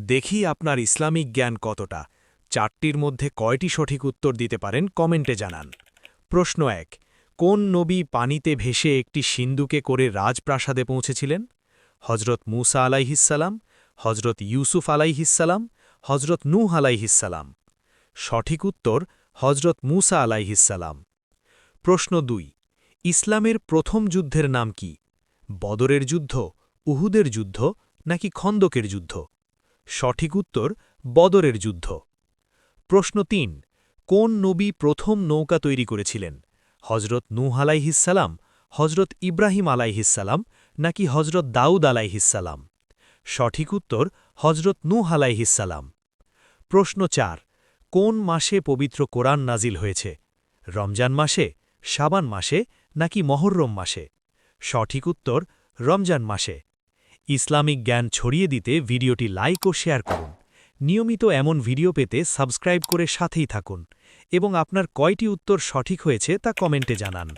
দেখি আপনার ইসলামিক জ্ঞান কতটা। চারটির মধ্যে কয়টি সঠিক উত্তর দিতে পারেন কমেন্টে জানান। প্রশ্ন ১। কোন নবী পানিতে ভেসে একটি সিন্দুকে করে রাজপ্রাসাদে পৌঁছেছিলেন? হজরত মুসা আলাইহিস্সালাম, হজরত ইউসুফ আলাইহিস্সালাম, হজরত নূহ আলাইহিস্সালাম। সঠিক উত্তর হজরত মুসা আলাইহিস্সালাম। প্রশ্ন ২। ইসলামের প্রথম যুদ্ধের নাম কি? বদরের যুদ্ধ, উহুদের যুদ্ধ নাকি খন্দকের যুদ্ধ? সঠিক উত্তর বদরের যুদ্ধ। প্রশ্ন ৩। কোন নবী প্রথম নৌকা তৈরি করেছিলেন? হজরত নূহ আলাইহিস্সালাম, হজরত ইব্রাহিম আলাইহিস্সালাম নাকি হজরত দাউদ আলাইহিস্সালাম? সঠিক উত্তর হজরত নূহ আলাইহিস্সালাম। প্রশ্ন ৪। কোন মাসে পবিত্র কোরআন নাজিল হয়েছে? রমজান মাসে, শাবান মাসে নাকি মহররম মাসে? সঠিক উত্তর রমজান মাসে। ইসলামিক জ্ঞান ছড়িয়ে দিতে ভিডিওটি লাইক ও শেয়ার করুন। নিয়মিত এমন ভিডিও পেতে সাবস্ক্রাইব করে সাথেই থাকুন এবং আপনার কয়টি উত্তর সঠিক হয়েছে তা কমেন্টে জানান।